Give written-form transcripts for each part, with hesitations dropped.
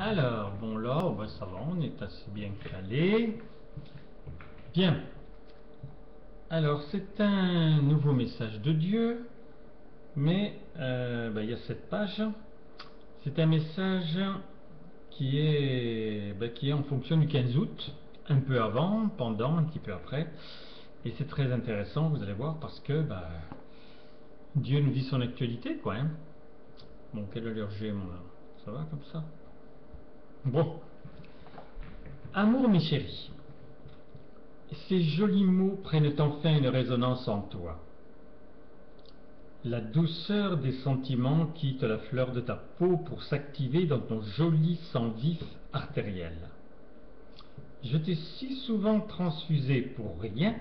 Alors, bon là, ça va, on est assez bien calé. Bien. Alors, c'est un nouveau message de Dieu, mais il y a cette page. C'est un message qui est en fonction du 15 août, un peu avant, pendant, un petit peu après. Et c'est très intéressant, vous allez voir, parce que Dieu nous dit son actualité, quoi. Hein. Bon, quelle allure j'ai, moi là? Ça va comme ça? Bon. Amour, mes chéris, ces jolis mots prennent enfin une résonance en toi. La douceur des sentiments quitte la fleur de ta peau pour s'activer dans ton joli sang vif artériel. Je t'ai si souvent transfusé pour rien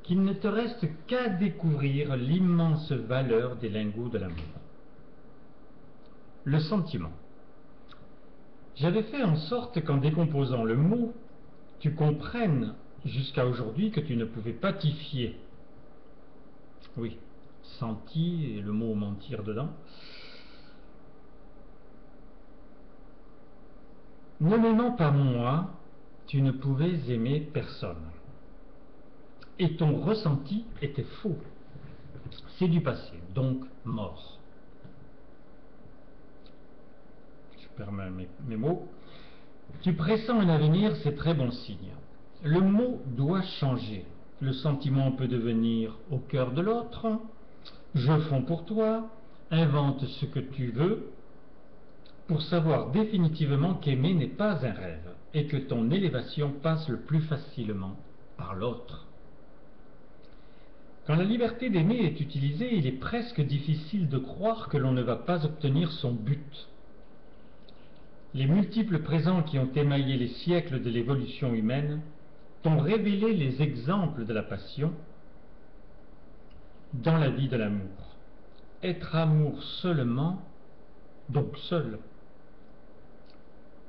qu'il ne te reste qu'à découvrir l'immense valeur des lingots de l'amour. Le sentiment. J'avais fait en sorte qu'en décomposant le mot, tu comprennes jusqu'à aujourd'hui que tu ne pouvais pas t'y fier. Oui, senti et le mot mentir dedans. Ne m'aimant pas moi, tu ne pouvais aimer personne. Et ton ressenti était faux. C'est du passé, donc mort. Je perds mes mots. Tu pressens un avenir, c'est très bon signe. Le mot doit changer. Le sentiment peut devenir au cœur de l'autre. Je fonds pour toi. Invente ce que tu veux pour savoir définitivement qu'aimer n'est pas un rêve et que ton élévation passe le plus facilement par l'autre. Quand la liberté d'aimer est utilisée, il est presque difficile de croire que l'on ne va pas obtenir son but. Les multiples présents qui ont émaillé les siècles de l'évolution humaine t'ont révélé les exemples de la passion dans la vie de l'amour. Être amour seulement, donc seul.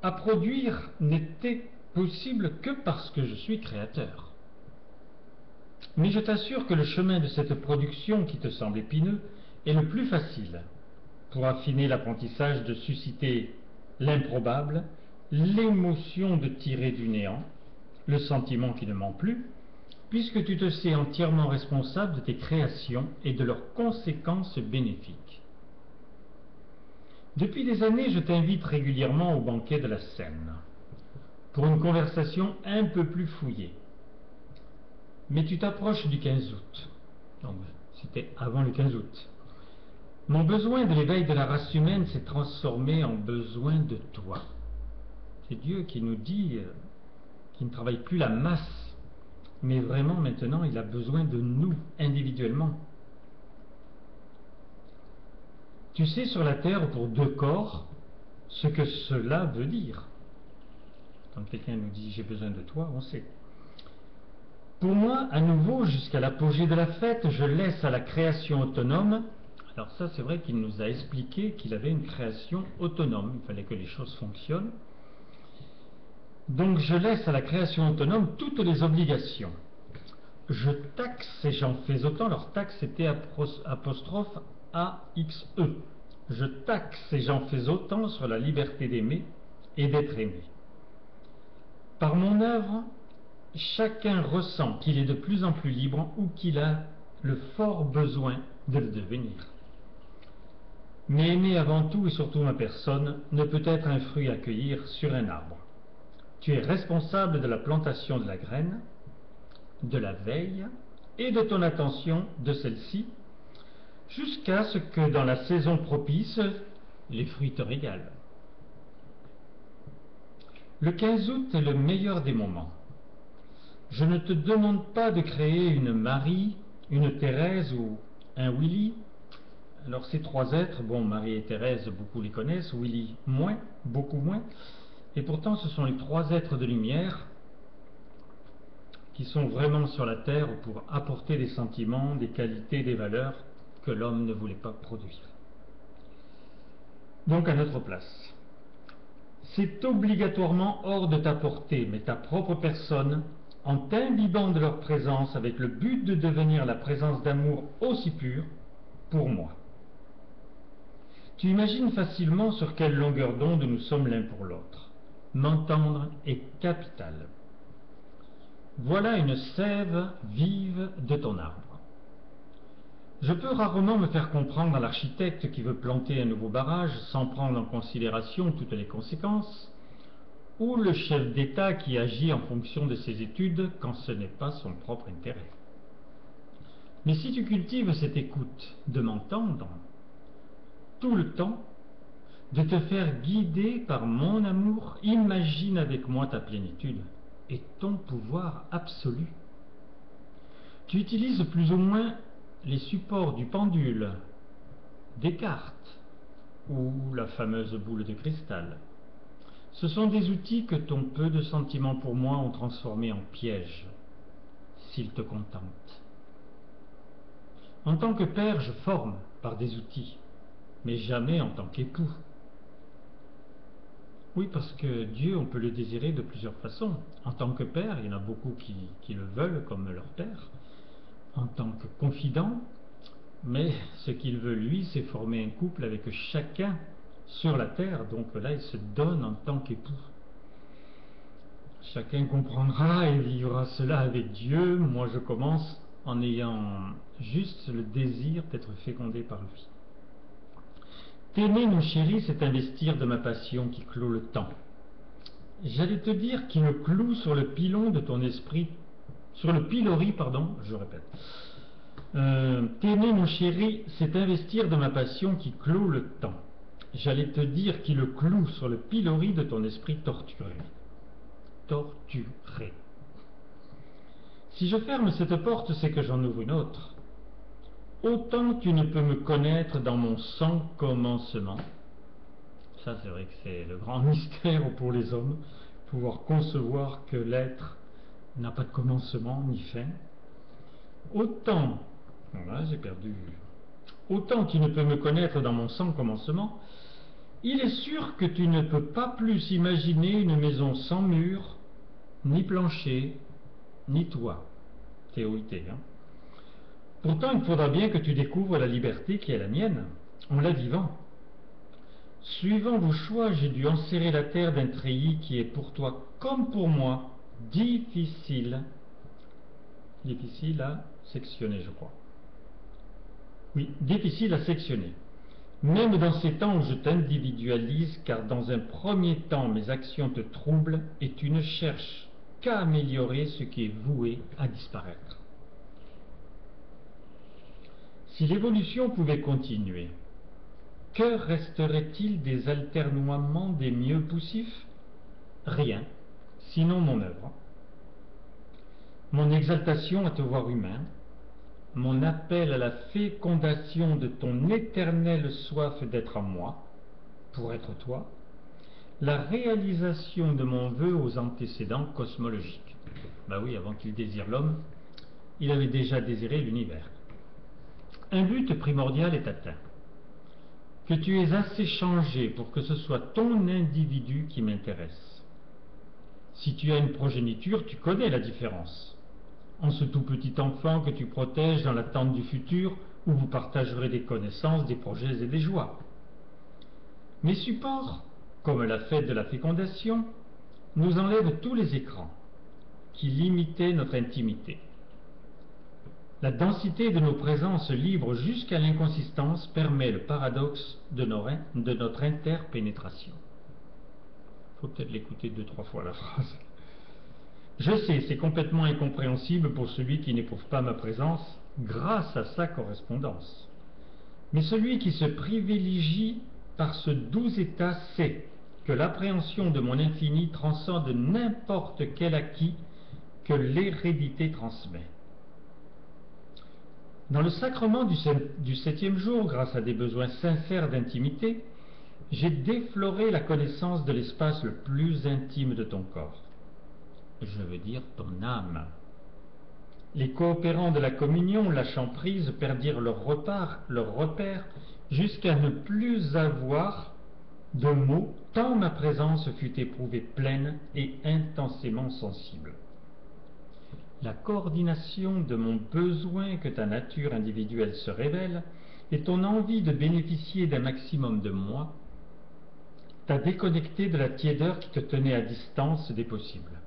À produire n'était possible que parce que je suis créateur. Mais je t'assure que le chemin de cette production qui te semble épineux est le plus facile pour affiner l'apprentissage de susciter l'improbable, l'émotion de tirer du néant, le sentiment qui ne ment plus, puisque tu te sais entièrement responsable de tes créations et de leurs conséquences bénéfiques. Depuis des années, je t'invite régulièrement au banquet de la Seine, pour une conversation un peu plus fouillée. Mais tu t'approches du 15 août, donc c'était avant le 15 août. Mon besoin de l'éveil de la race humaine s'est transformé en besoin de toi. C'est Dieu qui nous dit qu'il ne travaille plus la masse, mais vraiment maintenant il a besoin de nous individuellement. Tu sais sur la terre pour deux corps ce que cela veut dire. Quand quelqu'un nous dit j'ai besoin de toi, on sait. Pour moi, à nouveau, jusqu'à l'apogée de la fête, je laisse à la création autonome. Alors ça, c'est vrai qu'il nous a expliqué qu'il avait une création autonome. Il fallait que les choses fonctionnent. Donc je laisse à la création autonome toutes les obligations. Je taxe et j'en fais autant. Alors taxe était apostrophe A-X-E. Je taxe et j'en fais autant sur la liberté d'aimer et d'être aimé. Par mon œuvre, chacun ressent qu'il est de plus en plus libre ou qu'il a le fort besoin de le devenir. Mais aimer avant tout et surtout ma personne ne peut être un fruit à cueillir sur un arbre. Tu es responsable de la plantation de la graine, de la veille et de ton attention de celle-ci, jusqu'à ce que dans la saison propice, les fruits te régalent. Le 15 août est le meilleur des moments. Je ne te demande pas de créer une Marie, une Thérèse ou un Willy. Alors ces trois êtres, bon, Marie et Thérèse, beaucoup les connaissent, Willy moins, beaucoup moins. Et pourtant ce sont les trois êtres de lumière qui sont vraiment sur la terre pour apporter des sentiments, des qualités, des valeurs que l'homme ne voulait pas produire. Donc à notre place. C'est obligatoirement hors de ta portée, mais ta propre personne, en t'imbibant de leur présence avec le but de devenir la présence d'amour aussi pure pour moi. Tu imagines facilement sur quelle longueur d'onde nous sommes l'un pour l'autre. M'entendre est capital. Voilà une sève vive de ton arbre. Je peux rarement me faire comprendre à l'architecte qui veut planter un nouveau barrage sans prendre en considération toutes les conséquences, ou le chef d'État qui agit en fonction de ses études quand ce n'est pas son propre intérêt. Mais si tu cultives cette écoute de m'entendre tout le temps, de te faire guider par mon amour, imagine avec moi ta plénitude et ton pouvoir absolu. Tu utilises plus ou moins les supports du pendule, Descartes ou la fameuse boule de cristal. Ce sont des outils que ton peu de sentiments pour moi ont transformés en pièges, s'ils te contentent. En tant que père, je forme par des outils, mais jamais en tant qu'époux. Oui, parce que Dieu, on peut le désirer de plusieurs façons. En tant que père, il y en a beaucoup qui le veulent comme leur père. En tant que confident, mais ce qu'il veut lui, c'est former un couple avec chacun sur la terre. Donc là, il se donne en tant qu'époux. Chacun comprendra et vivra cela avec Dieu. Moi, je commence en ayant juste le désir d'être fécondé par lui. T'aimer, mon chéri, c'est investir de ma passion qui clôt le temps. J'allais te dire qu'il me cloue sur le pilon de ton esprit, sur le pilori, pardon, je répète. T'aimer, mon chéri, c'est investir de ma passion qui clôt le temps. J'allais te dire qu'il le cloue sur le pilori de ton esprit torturé. Torturé. Si je ferme cette porte, c'est que j'en ouvre une autre. Autant tu ne peux me connaître dans mon sans commencement. Ça, c'est vrai que c'est le grand mystère pour les hommes, pouvoir concevoir que l'être n'a pas de commencement ni fin. Autant, voilà, j'ai perdu. Autant tu ne peux me connaître dans mon sans commencement, il est sûr que tu ne peux pas plus imaginer une maison sans mur, ni plancher, ni toit. Théorité, hein. Pourtant, il faudra bien que tu découvres la liberté qui est la mienne, en la vivant. Suivant vos choix, j'ai dû enserrer la terre d'un treillis qui est pour toi, comme pour moi, difficile à sectionner, je crois. Oui, difficile à sectionner. Même dans ces temps où je t'individualise, car dans un premier temps mes actions te troublent et tu ne cherches qu'à améliorer ce qui est voué à disparaître. Si l'évolution pouvait continuer, que resterait-il des alternoiements des mieux poussifs? Rien, sinon mon œuvre. Mon exaltation à te voir humain, mon appel à la fécondation de ton éternelle soif d'être en moi, pour être toi, la réalisation de mon vœu aux antécédents cosmologiques. Ben oui, avant qu'il désire l'homme, il avait déjà désiré l'univers. Un but primordial est atteint. Que tu aies assez changé pour que ce soit ton individu qui m'intéresse. Si tu as une progéniture, tu connais la différence. En ce tout petit enfant que tu protèges dans l'attente du futur, où vous partagerez des connaissances, des projets et des joies. Mes supports, comme la fête de la fécondation, nous enlèvent tous les écrans qui limitaient notre intimité. La densité de nos présences libres jusqu'à l'inconsistance permet le paradoxe de notre interpénétration. Il faut peut-être l'écouter 2-3 fois la phrase. Je sais, c'est complètement incompréhensible pour celui qui n'éprouve pas ma présence grâce à sa correspondance. Mais celui qui se privilégie par ce doux état sait que l'appréhension de mon infini transcende n'importe quel acquis que l'hérédité transmet. Dans le sacrement du 7e jour, grâce à des besoins sincères d'intimité, j'ai défloré la connaissance de l'espace le plus intime de ton corps. Je veux dire ton âme. Les coopérants de la communion, lâchant prise, perdirent leur repère, jusqu'à ne plus avoir de mots, tant ma présence fut éprouvée pleine et intensément sensible. La coordination de mon besoin que ta nature individuelle se révèle et ton envie de bénéficier d'un maximum de moi t'a déconnecté de la tiédeur qui te tenait à distance des possibles,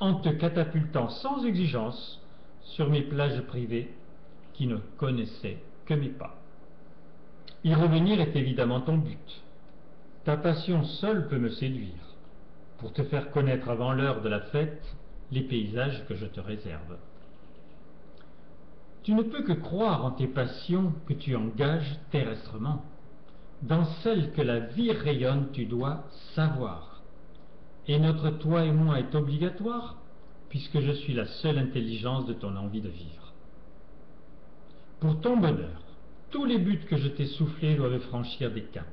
en te catapultant sans exigence sur mes plages privées qui ne connaissaient que mes pas. Y revenir est évidemment ton but. Ta passion seule peut me séduire, pour te faire connaître avant l'heure de la fête les paysages que je te réserve. Tu ne peux que croire en tes passions que tu engages terrestrement. Dans celles que la vie rayonne, tu dois savoir. Et notre toi et moi est obligatoire, puisque je suis la seule intelligence de ton envie de vivre. Pour ton bonheur, tous les buts que je t'ai soufflés doivent franchir des caps.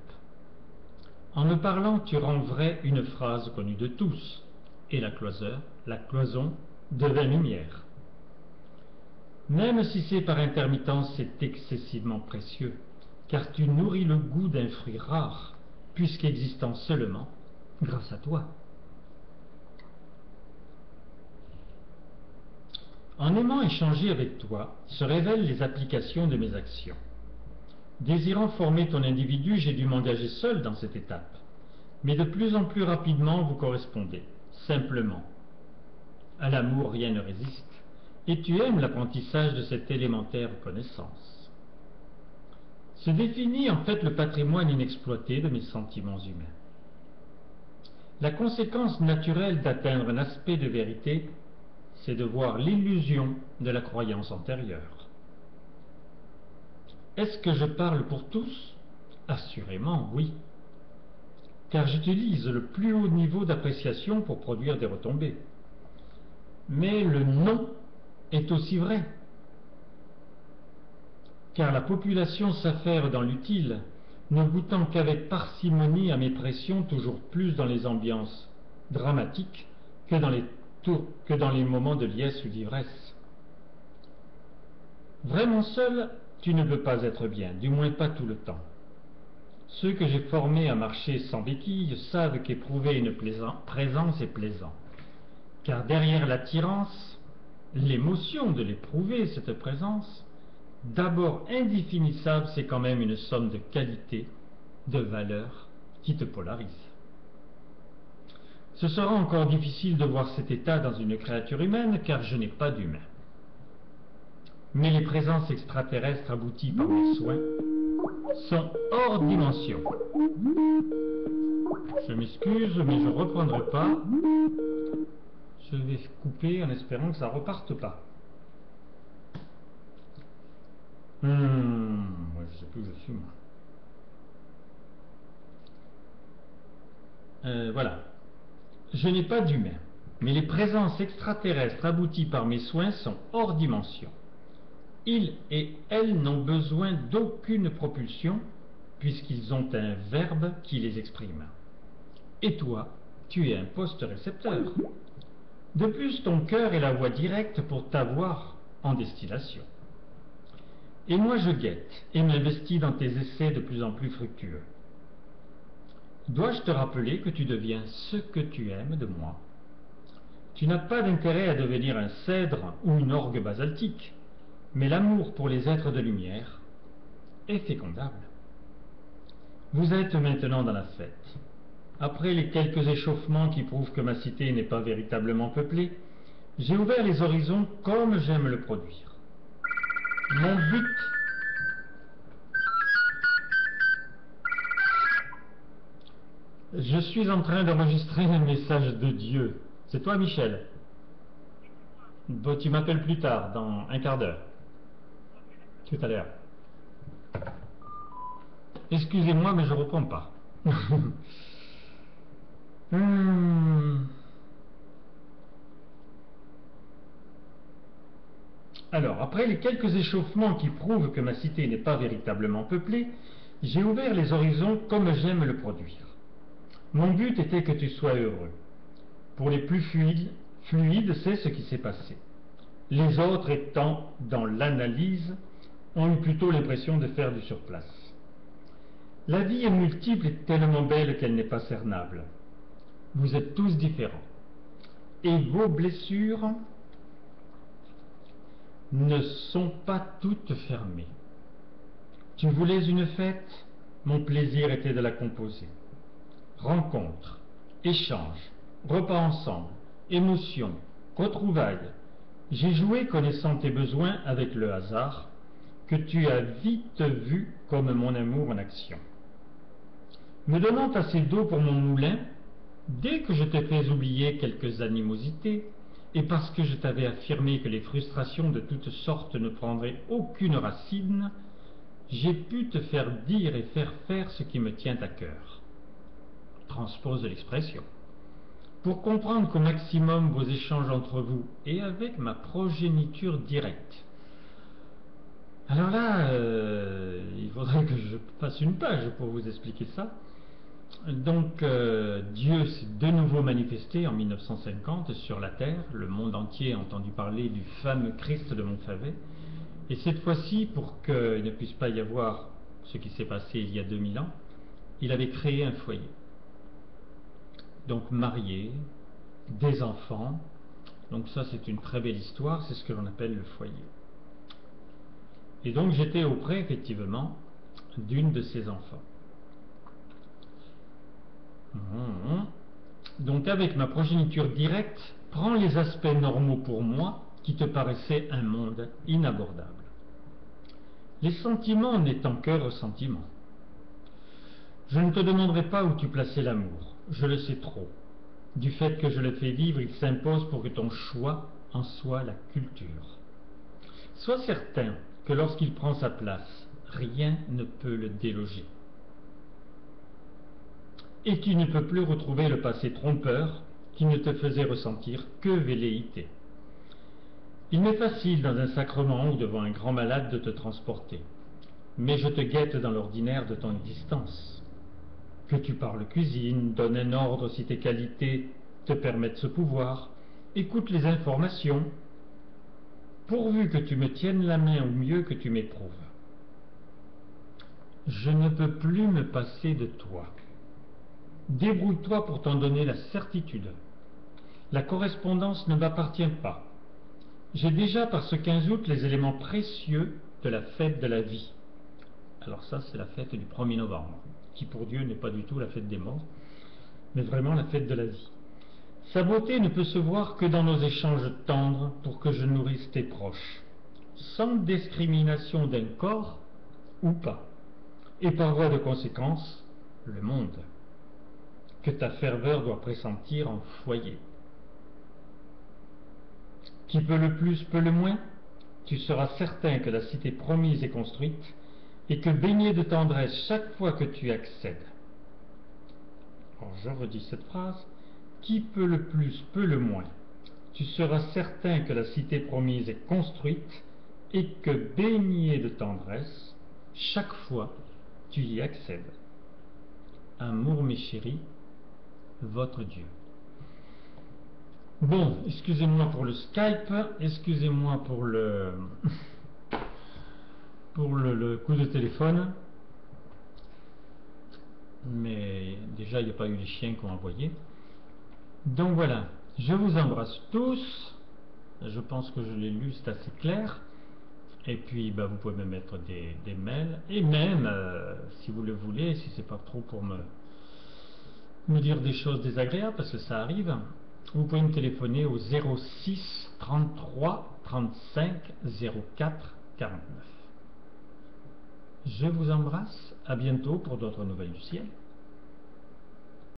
En me parlant, tu rends vrai une phrase connue de tous, et la cloison devint lumière. Même si c'est par intermittence, c'est excessivement précieux, car tu nourris le goût d'un fruit rare, puisqu'existant seulement grâce à toi. En aimant échanger avec toi, se révèlent les applications de mes actions. Désirant former ton individu, j'ai dû m'engager seul dans cette étape. Mais de plus en plus rapidement, vous correspondez, simplement. À l'amour, rien ne résiste, et tu aimes l'apprentissage de cette élémentaire connaissance. Se définit en fait le patrimoine inexploité de mes sentiments humains. La conséquence naturelle d'atteindre un aspect de vérité, c'est de voir l'illusion de la croyance antérieure. Est-ce que je parle pour tous? Assurément, oui. Car j'utilise le plus haut niveau d'appréciation pour produire des retombées. Mais le non est aussi vrai. Car la population s'affaire dans l'utile, ne goûtant qu'avec parcimonie à mes pressions toujours plus dans les ambiances dramatiques que dans les moments de liesse ou d'ivresse. Vraiment seul, tu ne peux pas être bien, du moins pas tout le temps. Ceux que j'ai formés à marcher sans béquilles savent qu'éprouver une présence est plaisant. Car derrière l'attirance, l'émotion de l'éprouver, cette présence, d'abord indéfinissable, c'est quand même une somme de qualité, de valeur qui te polarise. Ce sera encore difficile de voir cet état dans une créature humaine, car je n'ai pas d'humain. Mais les présences extraterrestres abouties par mes soins sont hors dimension. Je m'excuse, mais je ne reprendrai pas. Je vais couper en espérant que ça ne reparte pas. Je ne sais plus où je suis, moi. Voilà. Je n'ai pas d'humain, mais les présences extraterrestres abouties par mes soins sont hors dimension. Ils et elles n'ont besoin d'aucune propulsion, puisqu'ils ont un verbe qui les exprime. Et toi, tu es un poste récepteur. De plus, ton cœur est la voie directe pour t'avoir en destination. Et moi je guette et m'investis dans tes essais de plus en plus fructueux. Dois-je te rappeler que tu deviens ce que tu aimes de moi? Tu n'as pas d'intérêt à devenir un cèdre ou une orgue basaltique, mais l'amour pour les êtres de lumière est fécondable. Vous êtes maintenant dans la fête. Après les quelques échauffements qui prouvent que ma cité n'est pas véritablement peuplée, j'ai ouvert les horizons comme j'aime le produire. Mon but Je suis en train d'enregistrer un message de Dieu. C'est toi, Michel? Bon, tu m'appelles plus tard, dans un quart d'heure. Tout à l'heure. Excusez-moi, mais je ne reprends pas. Alors, après les quelques échauffements qui prouvent que ma cité n'est pas véritablement peuplée, j'ai ouvert les horizons comme j'aime le produire. Mon but était que tu sois heureux. Pour les plus fluides, c'est ce qui s'est passé. Les autres, étant dans l'analyse, ont eu plutôt l'impression de faire du surplace. La vie est multiple et tellement belle qu'elle n'est pas cernable. Vous êtes tous différents. Et vos blessures ne sont pas toutes fermées. Tu voulais une fête? Mon plaisir était de la composer. Rencontres, échanges, repas ensemble, émotions, retrouvailles. J'ai joué connaissant tes besoins avec le hasard, que tu as vite vu comme mon amour en action. Me donnant assez d'eau pour mon moulin, dès que je t'ai fait oublier quelques animosités, et parce que je t'avais affirmé que les frustrations de toutes sortes ne prendraient aucune racine, j'ai pu te faire dire et faire faire ce qui me tient à cœur. Transpose l'expression. Pour comprendre qu'au maximum vos échanges entre vous et avec ma progéniture directe. Alors là, il faudrait que je fasse une page pour vous expliquer ça. Donc, Dieu s'est de nouveau manifesté en 1950 sur la terre. Le monde entier a entendu parler du fameux Christ de Montfavet. Et cette fois-ci, pour qu'il ne puisse pas y avoir ce qui s'est passé il y a 2000 ans, il avait créé un foyer. Donc marié, des enfants. Donc ça, c'est une très belle histoire, c'est ce que l'on appelle le foyer. Et donc j'étais auprès, effectivement, d'une de ses enfants. Donc avec ma progéniture directe, prends les aspects normaux pour moi qui te paraissaient un monde inabordable. Les sentiments n'étant que ressentiments. Je ne te demanderai pas où tu plaçais l'amour, je le sais trop. Du fait que je le fais vivre, il s'impose pour que ton choix en soit la culture. Sois certain que lorsqu'il prend sa place, rien ne peut le déloger. Et tu ne peux plus retrouver le passé trompeur qui ne te faisait ressentir que velléité. Il m'est facile dans un sacrement ou devant un grand malade de te transporter, mais je te guette dans l'ordinaire de ton existence. Que tu parles cuisine, donnes un ordre si tes qualités te permettent ce pouvoir, écoute les informations, pourvu que tu me tiennes la main au mieux que tu m'éprouves. Je ne peux plus me passer de toi. Débrouille-toi pour t'en donner la certitude. La correspondance ne m'appartient pas. J'ai déjà par ce 15 août les éléments précieux de la fête de la vie. Alors ça, c'est la fête du 1er novembre, qui pour Dieu n'est pas du tout la fête des morts, mais vraiment la fête de la vie. Sa beauté ne peut se voir que dans nos échanges tendres pour que je nourrisse tes proches, sans discrimination d'un corps ou pas, et par voie de conséquence, le monde, que ta ferveur doit pressentir en foyer. Qui peut le plus, peut le moins, tu seras certain que la cité promise est construite, et que baigné de tendresse chaque fois que tu accèdes. Alors je redis cette phrase. Qui peut le plus, peut le moins. Tu seras certain que la cité promise est construite et que baigné de tendresse, chaque fois tu y accèdes. Amour, mes chéris, votre Dieu. Bon, excusez-moi pour le Skype, excusez-moi pour le coup de téléphone, mais déjà il n'y a pas eu les chiens qu'on a envoyés. Donc voilà, je vous embrasse tous, je pense que je l'ai lu, c'est assez clair, et puis vous pouvez me mettre des mails, et même, si vous le voulez, si c'est pas trop pour me dire des choses désagréables, parce que ça arrive, vous pouvez me téléphoner au 06 33 35 04 49. Je vous embrasse, à bientôt pour d'autres nouvelles du ciel.